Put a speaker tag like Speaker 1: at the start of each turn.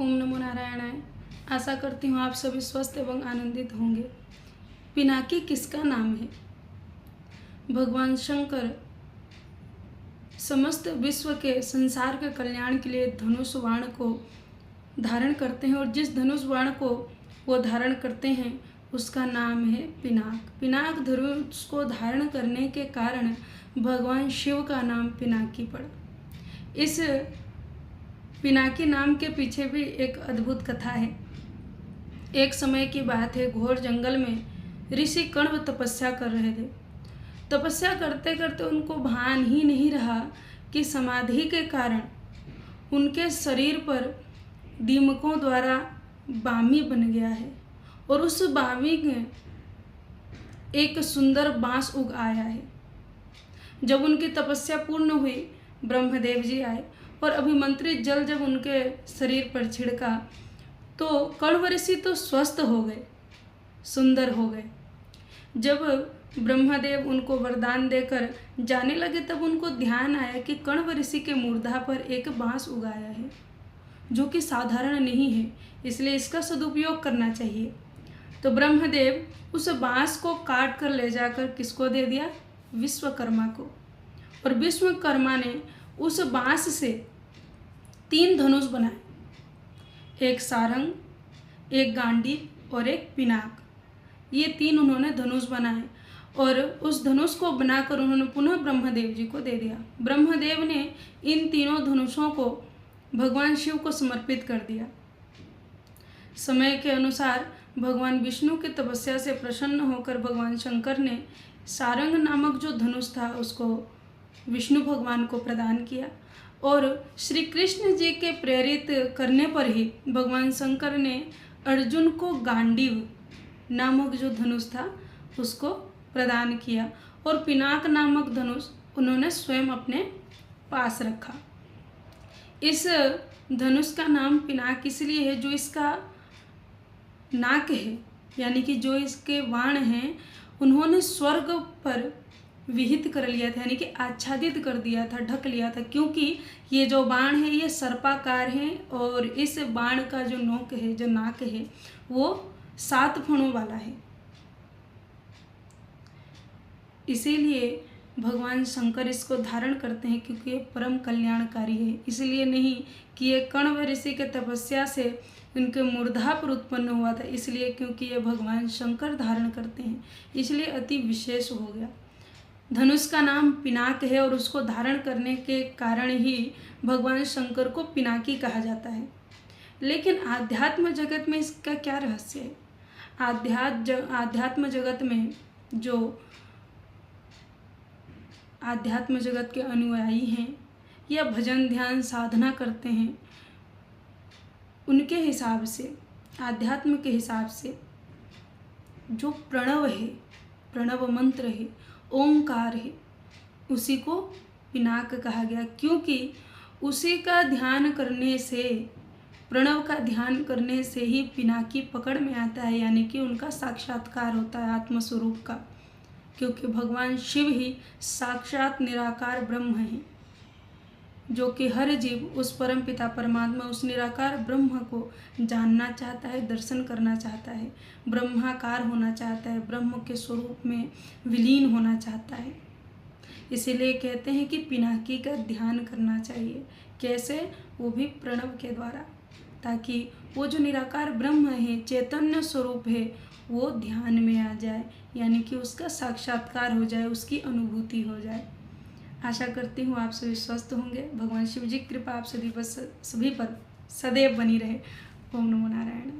Speaker 1: ओम नमो नारायणाय। आशा करती हूँ आप सभी स्वस्थ एवं आनंदित होंगे। पिनाकी किसका नाम है? भगवान शंकर समस्त विश्व के संसार के कल्याण के लिए धनुष बाण को धारण करते हैं और जिस धनुष बाण को वो धारण करते हैं उसका नाम है पिनाक। पिनाक धनुष को धारण करने के कारण भगवान शिव का नाम पिनाकी पड़ा। इस पिनाकी नाम के पीछे भी एक अद्भुत कथा है। एक समय की बात है, घोर जंगल में ऋषि कण्व तपस्या कर रहे थे। तपस्या करते करते उनको भान ही नहीं रहा कि समाधि के कारण उनके शरीर पर दीमकों द्वारा बामी बन गया है और उस बामी में एक सुंदर बांस उग आया है। जब उनकी तपस्या पूर्ण हुई, ब्रह्मदेव जी आए और अभिमंत्रित जल जब उनके शरीर पर छिड़का तो कण्व ऋषि तो स्वस्थ हो गए, सुंदर हो गए। जब ब्रह्मदेव उनको वरदान देकर जाने लगे तब उनको ध्यान आया कि कण्व ऋषि के मूर्धा पर एक बांस उगाया है जो कि साधारण नहीं है, इसलिए इसका सदुपयोग करना चाहिए। तो ब्रह्मदेव उस बांस को काट कर ले जाकर किसको दे दिया? विश्वकर्मा को। और विश्वकर्मा ने उस बांस से 3 धनुष बनाए, एक सारंग, एक गांडीव और एक पिनाक। ये 3 उन्होंने धनुष बनाए और उस धनुष को बनाकर उन्होंने पुनः ब्रह्मदेव जी को दे दिया। ब्रह्मदेव ने इन तीनों धनुषों को भगवान शिव को समर्पित कर दिया। समय के अनुसार भगवान विष्णु की तपस्या से प्रसन्न होकर भगवान शंकर ने सारंग नामक जो धनुष था उसको विष्णु भगवान को प्रदान किया और श्री कृष्ण जी के प्रेरित करने पर ही भगवान शंकर ने अर्जुन को गांडीव नामक जो धनुष था उसको प्रदान किया और पिनाक नामक धनुष उन्होंने स्वयं अपने पास रखा। इस धनुष का नाम पिनाक इसलिए है जो इसका नाक है, यानी कि जो इसके बाण हैं उन्होंने स्वर्ग पर विहित कर लिया था, यानी कि आच्छादित कर दिया था, ढक लिया था, क्योंकि ये जो बाण है ये सर्पाकार है और इस बाण का जो नोक है, जो नाक है वो 7 फणों वाला है। इसीलिए भगवान शंकर इसको धारण करते हैं क्योंकि ये परम कल्याणकारी है। इसलिए नहीं कि ये कण्व ऋषि के तपस्या से उनके मूर्धा पर उत्पन्न हुआ था, इसलिए क्योंकि ये भगवान शंकर धारण करते हैं, इसलिए अति विशेष हो गया। धनुष का नाम पिनाक है और उसको धारण करने के कारण ही भगवान शंकर को पिनाकी कहा जाता है। लेकिन आध्यात्म जगत में इसका क्या रहस्य है? आध्यात्म जगत में जो आध्यात्म जगत के अनुयायी हैं या भजन ध्यान साधना करते हैं, उनके हिसाब से, आध्यात्म के हिसाब से जो प्रणव है, प्रणव मंत्र है, ओंकार है, उसी को पिनाक कहा गया, क्योंकि उसी का ध्यान करने से, प्रणव का ध्यान करने से ही पिनाकी पकड़ में आता है, यानी कि उनका साक्षात्कार होता है आत्मस्वरूप का, क्योंकि भगवान शिव ही साक्षात निराकार ब्रह्म हैं, जो कि हर जीव उस परम पिता परमात्मा, उस निराकार ब्रह्म को जानना चाहता है, दर्शन करना चाहता है, ब्रह्माकार होना चाहता है, ब्रह्म के स्वरूप में विलीन होना चाहता है। इसीलिए कहते हैं कि पिनाकी का ध्यान करना चाहिए। कैसे? वो भी प्रणव के द्वारा, ताकि वो जो निराकार ब्रह्म है, चैतन्य स्वरूप है, वो ध्यान में आ जाए, यानी कि उसका साक्षात्कार हो जाए, उसकी अनुभूति हो जाए। आशा करती हूँ आप सभी स्वस्थ होंगे। भगवान शिव जी की कृपा आप सभी पर सदैव बनी रहे। ओम नमो नारायण।